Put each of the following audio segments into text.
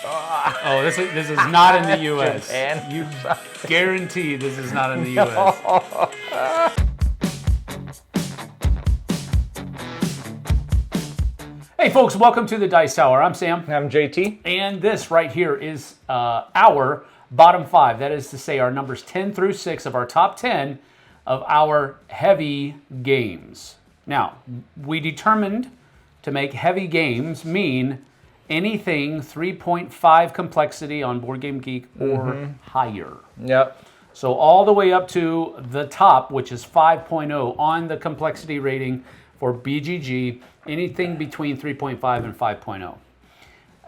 Oh, this is not in the U.S. You guarantee this is not in the U.S. Hey, folks, welcome to the Dice Tower. I'm Sam. I'm JT. And this right here is our bottom 5. That is to say, our numbers 10 through 6 of our top 10 of our heavy games. Now, we determined to make heavy games mean anything 3.5 complexity on Board Game Geek or higher. Yep. So all the way up to the top, which is 5.0 on the complexity rating for BGG, anything between 3.5 and 5.0.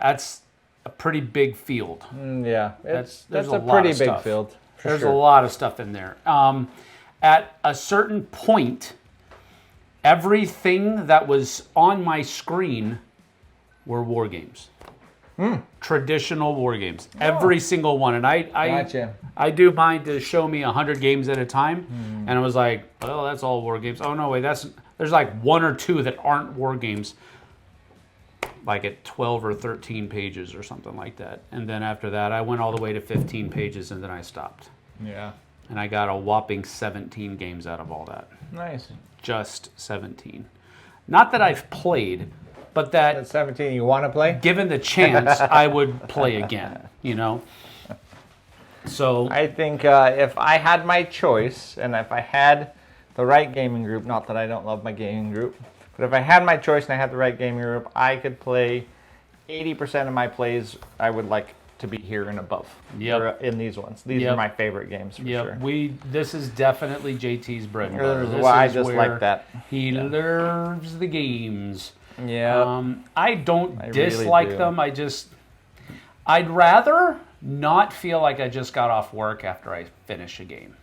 That's a pretty big field. Yeah, There's a pretty big field. There's a lot of stuff in there. At a certain point, everything that was on my screen were war games. Traditional war games. Every single one. And I do mine to show me 100 games at a time. And I was like, well, that's all war games. Oh, no, wait, there's like one or two that aren't war games, like at 12 or 13 pages or something like that. And then after that, I went all the way to 15 pages and then I stopped. Yeah. And I got a whopping 17 games out of all that. Nice. Just 17. Not that I've played, but that... That's 17 you want to play? Given the chance, I would play again, you know? So... I think if I had my choice, and if I had the right gaming group, not that I don't love my gaming group, but if I had my choice and I had the right gaming group, I could play 80% of my plays I would like to be here and above. Yep. In these ones. These are my favorite games for sure. This is definitely JT's bread and butter. This is why I just like that. He loves the games. Yeah. I don't dislike them. I'd rather not feel like I just got off work after I finish a game.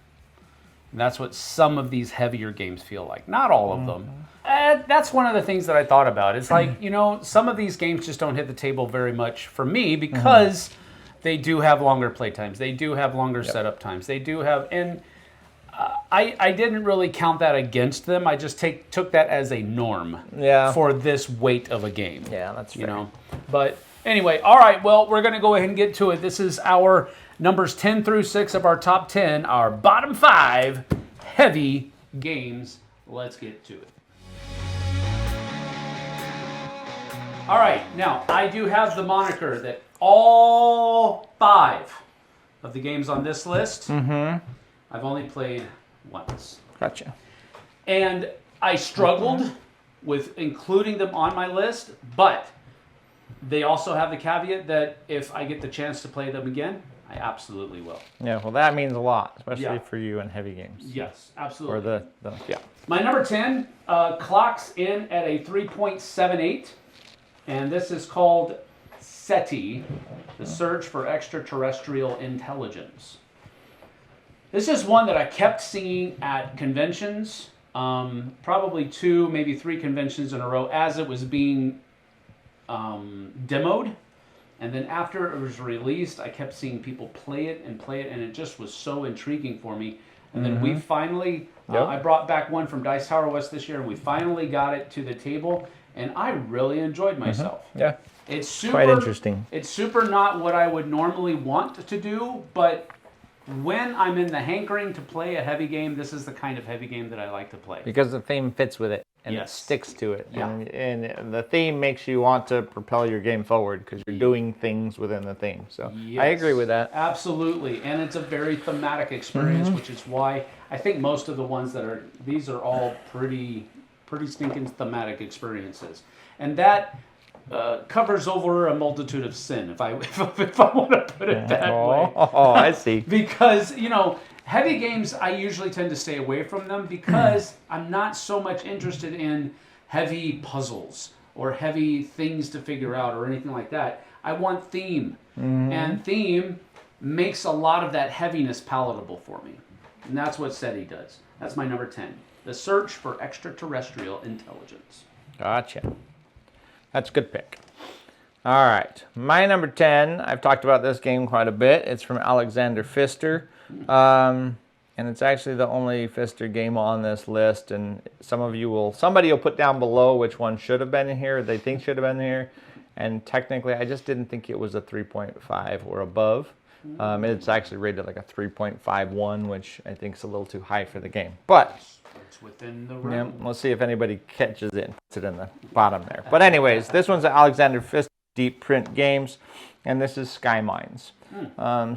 And that's what some of these heavier games feel like. Not all of them. That's one of the things that I thought about. It's like, you know, some of these games just don't hit the table very much for me because they do have longer play times. They do have longer setup times. They do have, and I didn't really count that against them. I just took that as a norm for this weight of a game. Yeah, that's fair. You know, but anyway, all right. Well, we're gonna go ahead and get to it. This is our numbers 10 through 6 of our top 10, our bottom 5 heavy games. Let's get to it. All right, now I do have the moniker that all 5 of the games on this list, I've only played once. Gotcha. And I struggled with including them on my list, but they also have the caveat that if I get the chance to play them again, I absolutely will. Yeah, well, that means a lot, especially for you in heavy games. Yes, absolutely. Or My number 10 clocks in at a 3.78, and this is called SETI, the Search for Extraterrestrial Intelligence. This is one that I kept seeing at conventions, probably 2, maybe 3 conventions in a row as it was being demoed. And then after it was released, I kept seeing people play it, and it just was so intriguing for me. And then we finally, I brought back one from Dice Tower West this year, and we finally got it to the table, and I really enjoyed myself. Yeah, it's super, quite interesting. It's super not what I would normally want to do, but when I'm in the hankering to play a heavy game, this is the kind of heavy game that I like to play. Because the theme fits with it. And it sticks to it. Yeah. And the theme makes you want to propel your game forward because you're doing things within the theme. So I agree with that. Absolutely. And it's a very thematic experience, which is why I think most of the ones these are all pretty stinking thematic experiences. And that covers over a multitude of sin, if I want to put it that way. Oh, I see. Because, you know, heavy games, I usually tend to stay away from them because I'm not so much interested in heavy puzzles or heavy things to figure out or anything like that. I want theme. And theme makes a lot of that heaviness palatable for me. And that's what SETI does. That's my number 10. The Search for Extraterrestrial Intelligence. Gotcha. That's a good pick. All right. My number 10, I've talked about this game quite a bit. It's from Alexander Pfister. And it's actually the only Pfister game on this list. And somebody will put down below which one should have been in here, they think should have been here. And technically, I just didn't think it was a 3.5 or above. It's actually rated like a 3.51, which I think is a little too high for the game. But it's within the realm. Yeah, let's see if anybody catches it and puts it in the bottom there. But anyways, this one's Alexander Fisk Deep Print Games, and this is Sky Mines.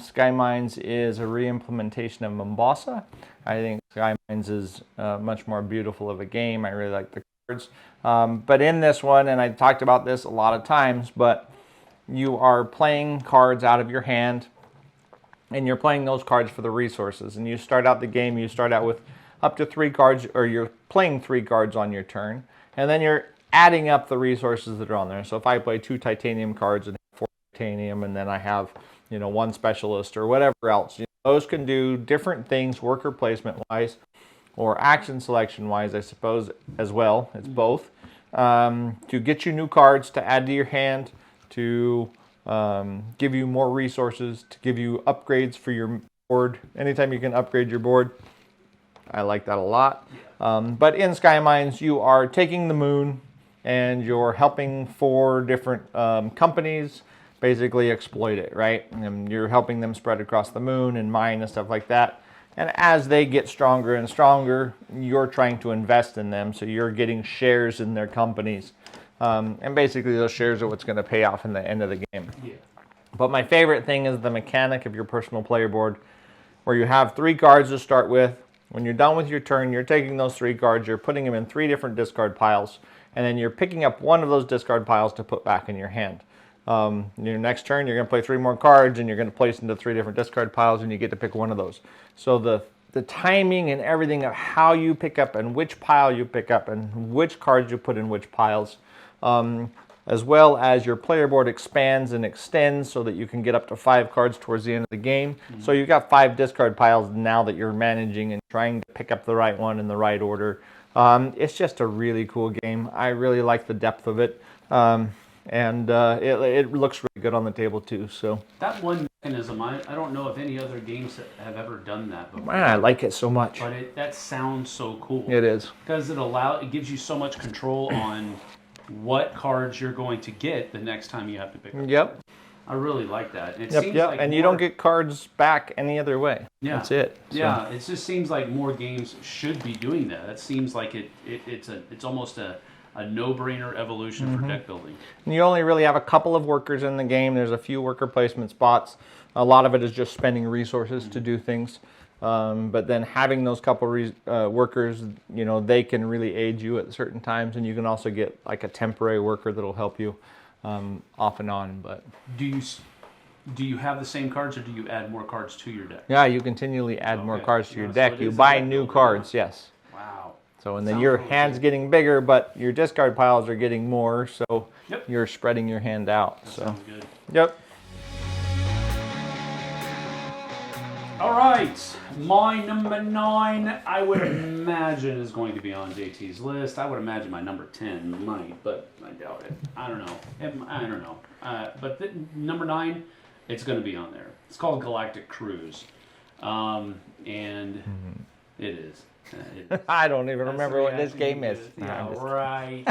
Sky Mines is a re-implementation of Mombasa. I think Sky Mines is much more beautiful of a game. I really like the cards. But in this one, and I talked about this a lot of times, but you are playing cards out of your hand, and you're playing those cards for the resources. And you start out the game, you start out with up to 3 cards, or you're playing 3 cards on your turn, and then you're adding up the resources that are on there. So if I play 2 titanium cards and 4 titanium, and then I have 1 specialist or whatever else, those can do different things worker placement wise or action selection wise, I suppose, as well. It's both. To get you new cards to add to your hand, to give you more resources, to give you upgrades for your board. Anytime you can upgrade your board, I like that a lot. But in Sky Mines, you are taking the moon and you're helping 4 different companies basically exploit it, right? And you're helping them spread across the moon and mine and stuff like that. And as they get stronger and stronger, you're trying to invest in them, so you're getting shares in their companies. And basically those shares are what's going to pay off in the end of the game. Yeah. But my favorite thing is the mechanic of your personal player board, where you have 3 cards to start with. When you're done with your turn, you're taking those 3 cards, you're putting them in 3 different discard piles, and then you're picking up one of those discard piles to put back in your hand. Your next turn, you're going to play 3 more cards, and you're going to place into 3 different discard piles, and you get to pick one of those. So the timing and everything of how you pick up and which pile you pick up and which cards you put in which piles, as well as your player board expands and extends so that you can get up to 5 cards towards the end of the game. So you've got 5 discard piles now that you're managing and trying to pick up the right one in the right order. It's just a really cool game. I really like the depth of it. And it looks really good on the table too. So that one mechanism, I don't know if any other games have ever done that before. Man, I like it so much. But that sounds so cool. It is, because it gives you so much control on what cards you're going to get the next time you have to pick them. Yep. I really like that. It yep, seems yep. like and you don't get cards back any other way. Yeah. That's it. So. Yeah, it just seems like more games should be doing that. It seems like it's almost a no-brainer evolution for deck building. And you only really have a couple of workers in the game. There's a few worker placement spots. A lot of it is just spending resources to do things. But then having those couple workers, they can really aid you at certain times, and you can also get like a temporary worker that'll help you off and on. But do you have the same cards, or do you add more cards to your deck? Yeah, you continually add more cards to your deck. So you buy new cards, yes. Wow. So and then your hand's getting bigger, but your discard piles are getting more, so you're spreading your hand out. That sounds good. Yep. All right, my number 9, I would imagine, is going to be on JT's list. I would imagine my number 10 might, but I doubt it. I don't know. But number 9, it's going to be on there. It's called Galactic Cruise, and it is. I don't even remember what this game is. Yeah, right.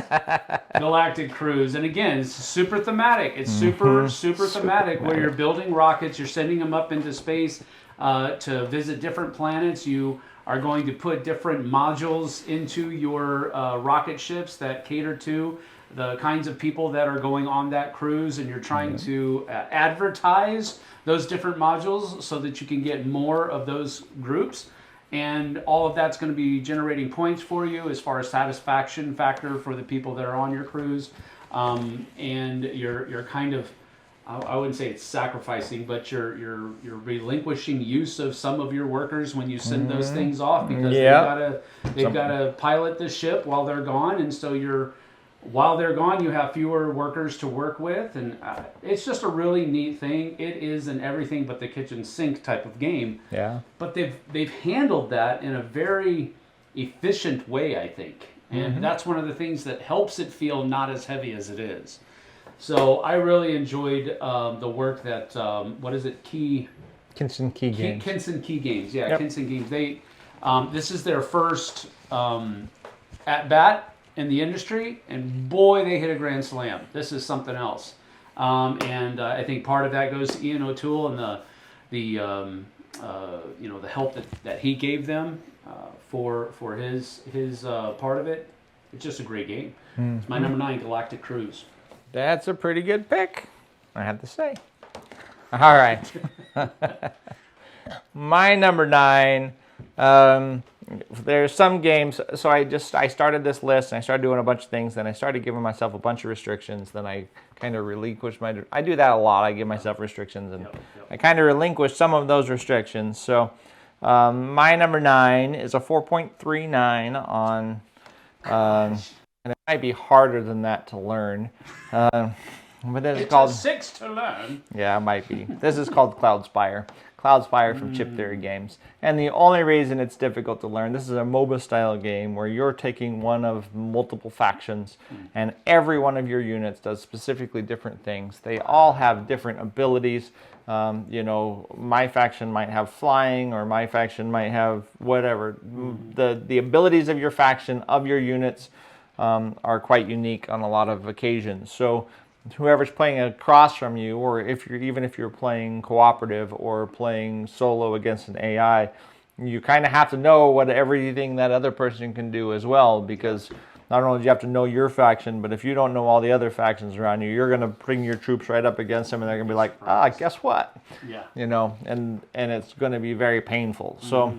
Galactic Cruise, and again, it's super thematic. It's super thematic, where you're building rockets, you're sending them up into space to visit different planets. You are going to put different modules into your rocket ships that cater to the kinds of people that are going on that cruise, and you're trying to advertise those different modules so that you can get more of those groups. And all of that's going to be generating points for you as far as satisfaction factor for the people that are on your cruise. And you're kind of, I wouldn't say it's sacrificing, but you're relinquishing use of some of your workers when you send those things off, because they've got to pilot the ship while they're gone, and so while they're gone, you have fewer workers to work with, and it's just a really neat thing. It is an everything but the kitchen sink type of game. Yeah. But they've handled that in a very efficient way, I think, and that's one of the things that helps it feel not as heavy as it is. So I really enjoyed the work that what is it? Kinson Key Games. Kinson Key Games. Yeah, Kinson Games. They this is their first at bat in the industry, and boy, they hit a grand slam. This is something else. And I think part of that goes to Ian O'Toole and the help that he gave them for his part of it. It's just a great game. It's my number 9, Galactic Cruise. That's a pretty good pick, I have to say. All right. My number 9, there's some games, so I started this list and I started doing a bunch of things, then I started giving myself a bunch of restrictions, then I kind of relinquished I do that a lot, I give myself restrictions, and I kind of relinquished some of those restrictions. So my number 9 is a 4.39 on, and it might be harder than that to learn, but this is called... It's a 6 to learn. Yeah, it might be. This is called Cloudspire. Cloudspire from Chip Theory Games. And the only reason it's difficult to learn, this is a MOBA style game where you're taking one of multiple factions, and every one of your units does specifically different things. They all have different abilities. My faction might have flying, or my faction might have whatever. The abilities of your faction, of your units, are quite unique on a lot of occasions. So whoever's playing across from you, or if you're playing cooperative or playing solo against an AI, you kind of have to know everything that other person can do as well, because not only do you have to know your faction, but if you don't know all the other factions around you, you're going to bring your troops right up against them, and they're going to be like, guess what? Yeah. And it's going to be very painful. So,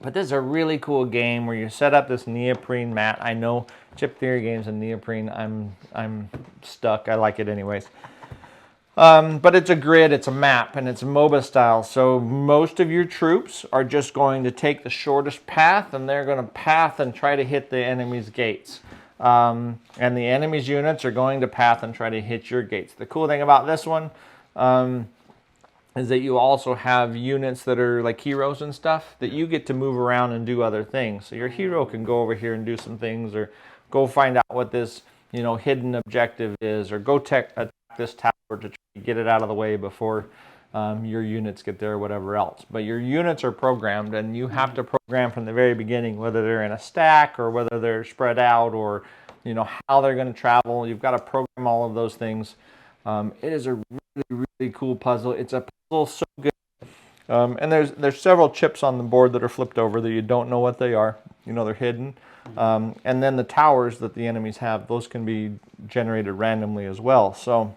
but this is a really cool game where you set up this neoprene mat. I know Chip Theory Games and neoprene, I'm stuck. I like it anyways. But it's a grid, it's a map, and it's MOBA style. So most of your troops are just going to take the shortest path, and they're going to path and try to hit the enemy's gates. And the enemy's units are going to path and try to hit your gates. The cool thing about this one is that you also have units that are like heroes and stuff that you get to move around and do other things. So your hero can go over here and do some things, or go find out what this hidden objective is, or go attack this tower to try to get it out of the way before your units get there, or whatever else. But your units are programmed, and you have to program from the very beginning whether they're in a stack or whether they're spread out, or how they're going to travel. You've got to program all of those things. It is a really, really cool puzzle. It's a puzzle so good. And there's several chips on the board that are flipped over that you don't know what they are. They're hidden. And then the towers that the enemies have, those can be generated randomly as well. So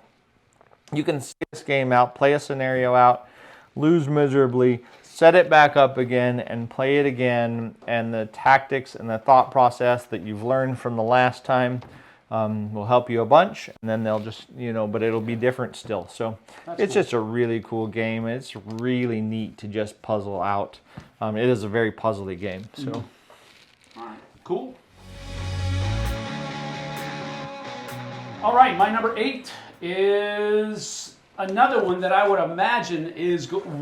you can see this game out, play a scenario out, lose miserably, set it back up again, and play it again. And the tactics and the thought process that you've learned from the last time will help you a bunch. And then they'll just, but it'll be different still. So it's just a really cool game. It's really neat to just puzzle out. It is a very puzzly game. So. All right. Cool. All right, my number 8 is another one that I would imagine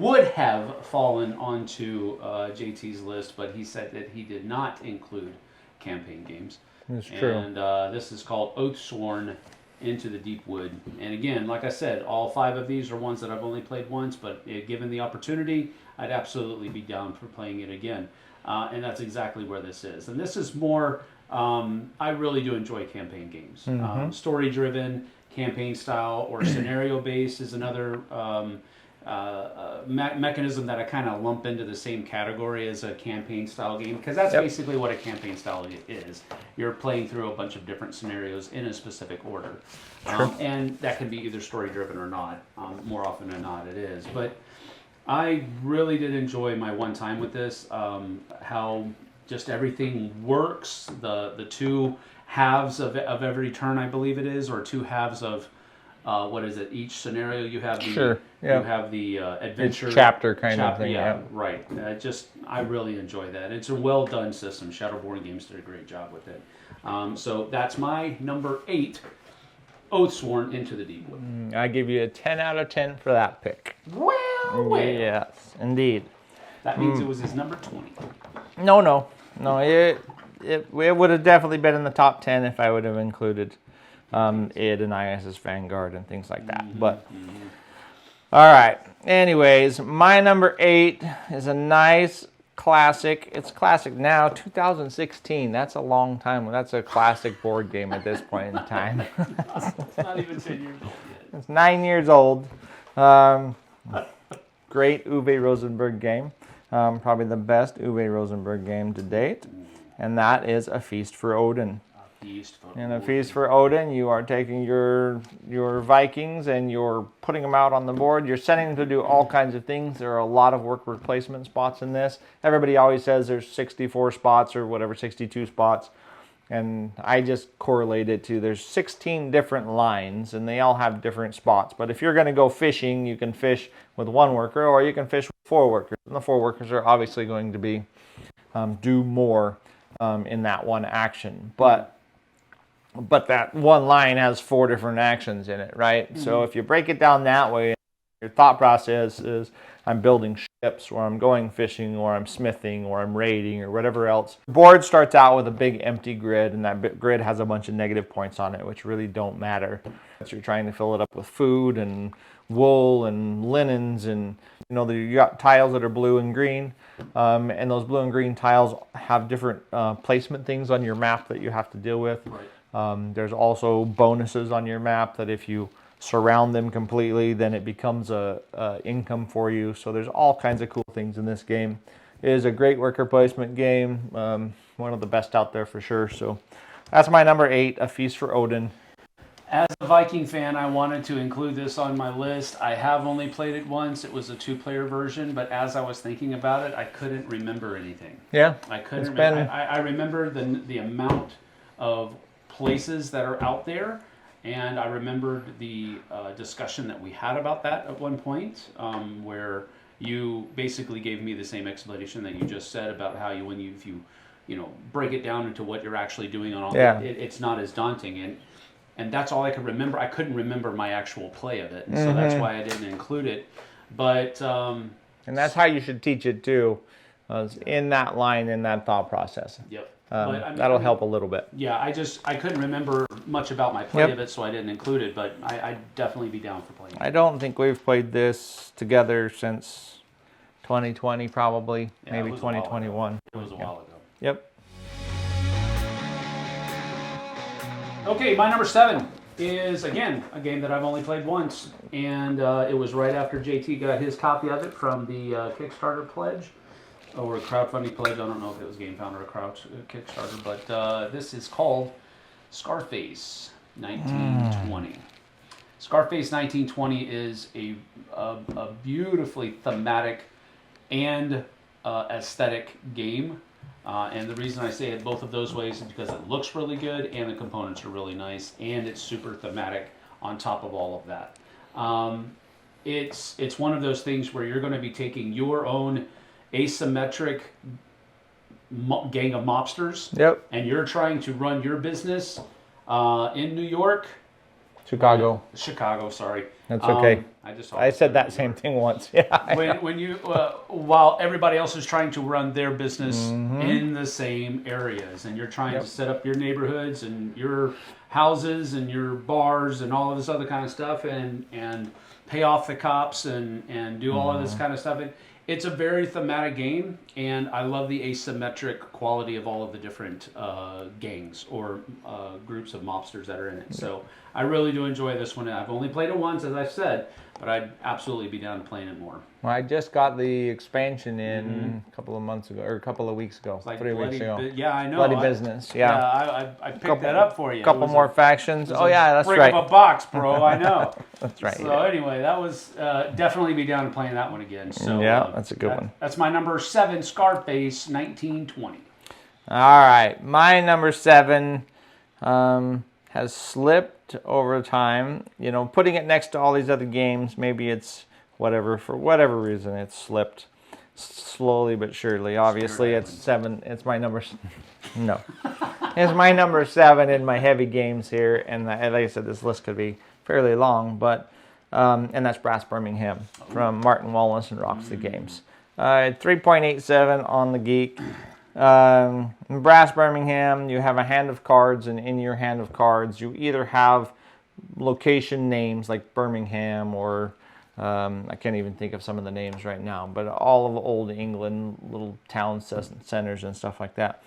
would have fallen onto JT's list, but he said that he did not include campaign games. That's true. And this is called Oathsworn Into the Deep Wood. And again, like I said, all 5 of these are ones that I've only played once, but given the opportunity, I'd absolutely be down for playing it again. And that's exactly where this is. And this is more, I really do enjoy campaign games. Story-driven, campaign style, or scenario-based is another mechanism that I kind of lump into the same category as a campaign style game, because that's basically what a campaign style is. You're playing through a bunch of different scenarios in a specific order. And that can be either story-driven or not. More often than not, it is. But I really did enjoy my one time with this, how just everything works, the 2 halves of every turn, I believe it is, or 2 halves of, what is it, each scenario you have the, you have the adventure. Each chapter kind of thing. Yeah, right. I really enjoy that. It's a well done system. Shadowborn Games did a great job with it. So that's my number 8. Oathsworn Into the Deep Wood. I give you a 10 out of 10 for that pick. Well. Yes, indeed. That means it was his number 20. No. It would have definitely been in the top 10 if I would have included id and ISS Vanguard and things like that. But all right. Anyways, my number 8 is a nice classic. It's classic now, 2016. That's a long time. That's a classic board game at this point in time. It's not even 10 years old yet. It's 9 years old. Great Uwe Rosenberg game. Probably the best Uwe Rosenberg game to date. And that is A Feast for Odin. In A Feast for Odin, you are taking your Vikings and you're putting them out on the board. You're setting them to do all kinds of things. There are a lot of work replacement spots in this. Everybody always says there's 64 spots or whatever, 62 spots. And I just correlate it to there's 16 different lines and they all have different spots. But if you're going to go fishing, you can fish with one worker or you can fish with 4 workers. And the 4 workers are obviously going to be do more in that one action. But that one line has 4 different actions in it, right? Mm-hmm. So if you break it down that way, your thought process is I'm building ships, or I'm going fishing, or I'm smithing, or I'm raiding, or whatever else. The board starts out with a big empty grid, and that grid has a bunch of negative points on it, which really don't matter. So you're trying to fill it up with food and wool and linens, and you got tiles that are blue and green, and those blue and green tiles have different placement things on your map that you have to deal with. Right. There's also bonuses on your map that if you surround them completely, then it becomes a income for you. So there's all kinds of cool things in this game. It is a great worker placement game, one of the best out there for sure. So that's my number 8, A Feast for Odin. As a Viking fan, I wanted to include this on my list. I have only played it once. It was a 2-player version, but as I was thinking about it, I couldn't remember anything. Yeah, I couldn't remember. I remember the amount of places that are out there. And I remembered the discussion that we had about that at one point, where you basically gave me the same explanation that you just said about how if you break it down into what you're actually doing on all, it's not as daunting. And that's all I could remember. I couldn't remember my actual play of it, and so that's why I didn't include it. But and that's how you should teach it too, in that line, in that thought process. Yep. That'll help a little bit. Yeah, I couldn't remember much about my play of it, so I didn't include it, but I'd definitely be down for playing it. I don't think we've played this together since 2020, probably, maybe 2021. It was a while ago. Yep. Okay, my number 7 is, again, a game that I've only played once, and it was right after JT got his copy of it from the Kickstarter pledge. Or a crowdfunding pledge. I don't know if it was GameFound or a Kickstarter, but this is called Scarface 1920. Scarface 1920 is a beautifully thematic and aesthetic game. And the reason I say it both of those ways is because it looks really good and the components are really nice and it's super thematic on top of all of that. It's one of those things where you're going to be taking your own asymmetric gang of mobsters. Yep. And you're trying to run your business in New York. Chicago, sorry. That's okay. I said that same thing once. Yeah. When you while everybody else is trying to run their business in the same areas, and you're trying to set up your neighborhoods and your houses and your bars and all of this other kind of stuff, and pay off the cops and do all of this kind of stuff. It's a very thematic game, and I love the asymmetric quality of all of the different gangs or groups of mobsters that are in it. So I really do enjoy this one. I've only played it once, as I've said, but I'd absolutely be down to playing it more. Well, I just got the expansion in a couple of months ago, or a couple of weeks ago, like 3 weeks ago. Yeah, I know. Bloody Business, yeah. I picked that up for you. A couple more factions. Oh, yeah, that's right. Break of a box, bro, I know. That's right. So anyway, that was definitely be down to playing that one again. So yeah, that's a good one. That's my number 7, Scarface 1920. All right, my number 7 has slipped over time. Putting it next to all these other games, maybe it's for whatever reason, it's slipped slowly but surely. Obviously, it's 7. It's my number. No, it's my number 7 in my heavy games here. And like I said, this list could be fairly long, but and that's Brass Birmingham from Martin Wallace and Roxley Games. 3.87 on the Geek. In Brass Birmingham, you have a hand of cards, and in your hand of cards, you either have location names like Birmingham or I can't even think of some of the names right now, but all of old England, little town centers and stuff like that.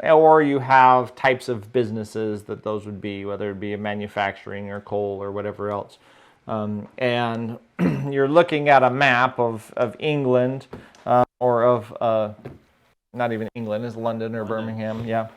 Or you have types of businesses that those would be, whether it be a manufacturing or coal or whatever else. And you're looking at a map of England, or of not even England, it's London or Birmingham, yeah.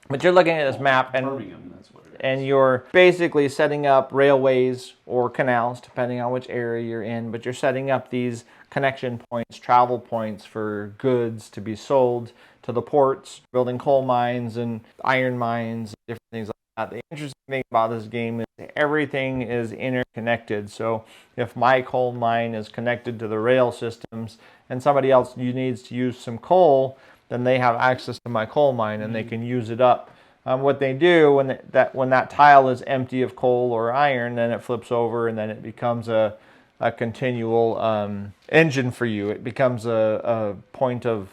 But you're looking at this map, and Birmingham, that's what it is. and you're basically setting up railways or canals, depending on which area you're in, but you're setting up these connection points, travel points for goods to be sold to the ports, building coal mines and iron mines, different things like that. The interesting thing about this game is everything is interconnected. So if my coal mine is connected to the rail systems and somebody else needs to use some coal, then they have access to my coal mine and they can use it up. What they do when that tile is empty of coal or iron, then it flips over and then it becomes a continual engine for you. It becomes a point of,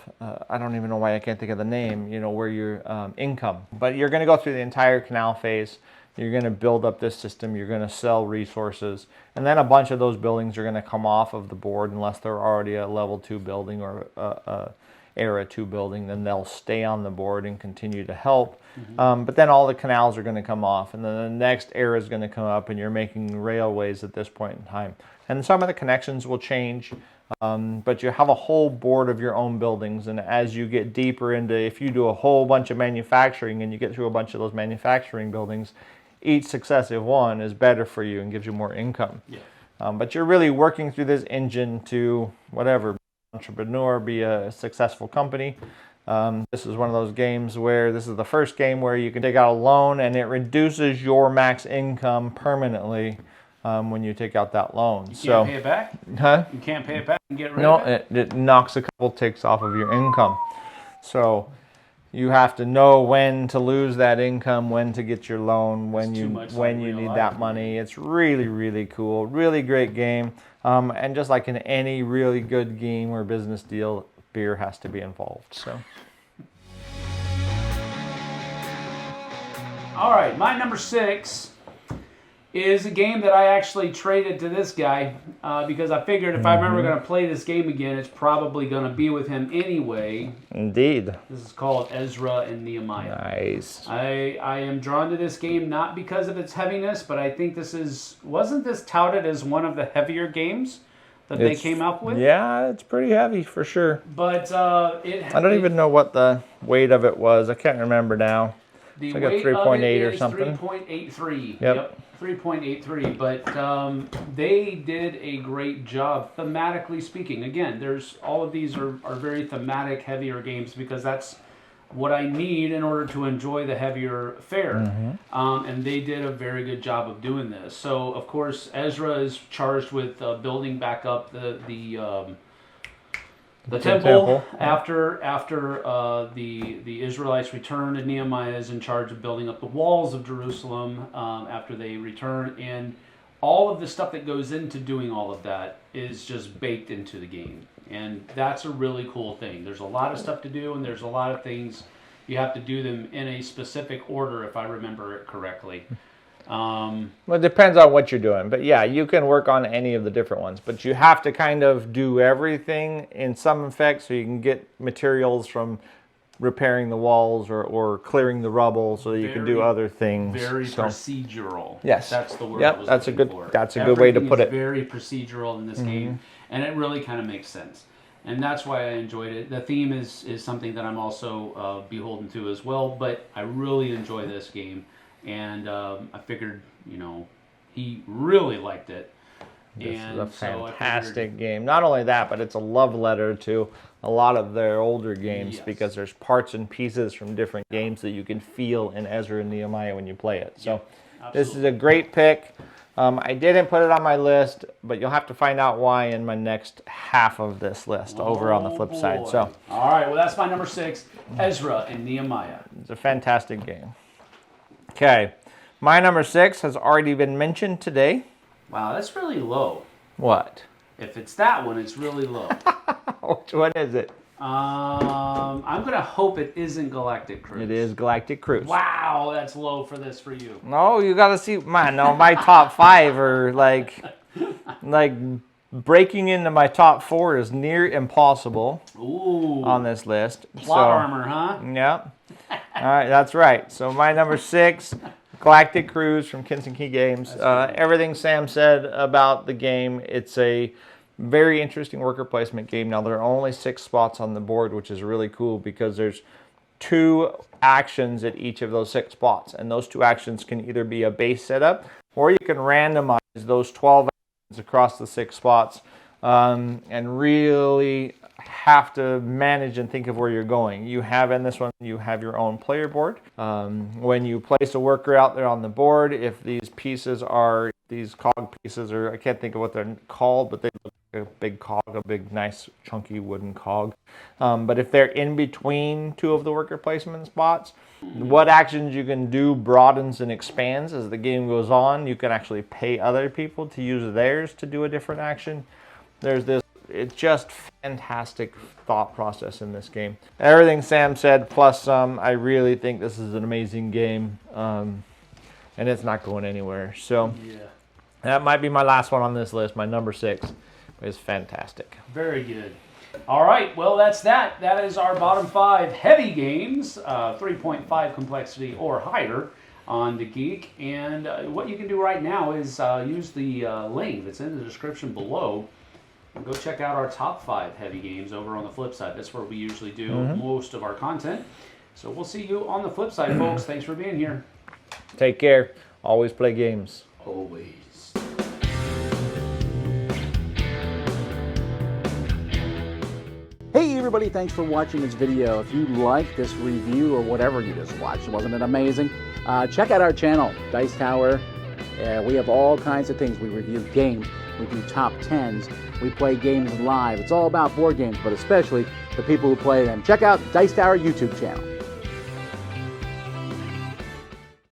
I don't even know why I can't think of the name, where your income. But you're going to go through the entire canal phase. You're going to build up this system. You're going to sell resources. And then a bunch of those buildings are going to come off of the board unless they're already a level 2 building or a era 2 building. Then they'll stay on the board and continue to help. But then all the canals are going to come off. And then the next era is going to come up and you're making railways at this point in time. And some of the connections will change, but you have a whole board of your own buildings. And as you get deeper into, if you do a whole bunch of manufacturing and you get through a bunch of those manufacturing buildings, each successive one is better for you and gives you more income. Yeah. But you're really working through this engine to whatever, be an entrepreneur, be a successful company. This is one of those games where this is the first game where you can take out a loan and it reduces your max income permanently. When you take out that loan. You can't pay it back? Huh? You can't pay it back and get rid of it? No, it knocks a couple ticks off of your income. So you have to know when to lose that income, when to get your loan, when you need that money. It's really, really cool. Really great game. And just like in any really good game or business deal, beer has to be involved. So. All right, my number 6 is a game that I actually traded to this guy because I figured if I'm ever going to play this game again, it's probably going to be with him anyway. Indeed. This is called Ezra and Nehemiah. Nice. I am drawn to this game not because of its heaviness, but I think wasn't this touted as one of the heavier games that they came up with? Yeah, it's pretty heavy for sure. But I don't even know what the weight of it was. I can't remember now. The it's like weight a 3.8 of or something. 3.83. Yep. 3.83. But they did a great job, thematically speaking. Again, all of these are very thematic, heavier games because that's what I need in order to enjoy the heavier fare. And they did a very good job of doing this. So, of course, Ezra is charged with building back up the temple after the Israelites return, and Nehemiah is in charge of building up the walls of Jerusalem after they return, and all of the stuff that goes into doing all of that is just baked into the game, and that's a really cool thing. There's a lot of stuff to do, and there's a lot of things you have to do them in a specific order, if I remember it correctly. Well, it depends on what you're doing. But yeah, you can work on any of the different ones. But you have to kind of do everything in some effect so you can get materials from repairing the walls or clearing the rubble so that you can do other things. Very procedural. Yes. That's the word. Yep, that's a good way to put it. Very procedural in this game, and it really kind of makes sense. And that's why I enjoyed it. The theme is something that I'm also beholden to as well, but I really enjoy this game. And I figured, he really liked it. This is a fantastic game. Not only that, but it's a love letter to a lot of their older games because there's parts and pieces from different games that you can feel in Ezra and Nehemiah when you play it. So this is a great pick. I didn't put it on my list, but you'll have to find out why in my next half of this list over on the flip side. So, all right, well, that's my number 6, Ezra and Nehemiah. It's a fantastic game. Okay, my number 6 has already been mentioned today. Wow, that's really low. What? If it's that one, it's really low. Which one is it? I'm going to hope it isn't Galactic Cruise. It is Galactic Cruise. Wow, that's low for you. No, you got to see, man, no, my top 5 are like breaking into my top 4 is near impossible. Ooh. On this list. Plot armor, huh? Yeah. All right, that's right. So my number 6, Galactic Cruise from Kinston Key Games. Everything Sam said about the game, it's a very interesting worker placement game. Now, there are only 6 spots on the board, which is really cool because there's 2 actions at each of those 6 spots. And those 2 actions can either be a base setup, or you can randomize those 12 actions across the 6 spots and really have to manage and think of where you're going. You have in this one, you have your own player board. When you place a worker out there on the board, if these pieces are, these cog pieces, or I can't think of what they're called, but they look like a big cog, a big nice chunky wooden cog. But if they're in between 2 of the worker placement spots, what actions you can do broadens and expands as the game goes on. You can actually pay other people to use theirs to do a different action. There's this, it's just fantastic thought process in this game. Everything Sam said plus some. I really think this is an amazing game, and it's not going anywhere. So that might be my last one on this list. My number 6 is fantastic. Very good. All right, well, that's that. That is our bottom 5 heavy games, 3.5 complexity or higher on the Geek. And what you can do right now is use the link that's in the description below. And go check out our top 5 heavy games over on the Flipside. That's where we usually do most of our content. So we'll see you on the Flipside, folks. Thanks for being here. Take care. Always play games. Always. Hey everybody, thanks for watching this video. If you like this review or whatever you just watched, wasn't it amazing? Check out our channel, Dice Tower. We have all kinds of things. We review games, we do top 10s, we play games live. It's all about board games, but especially the people who play them. Check out Dice Tower YouTube channel.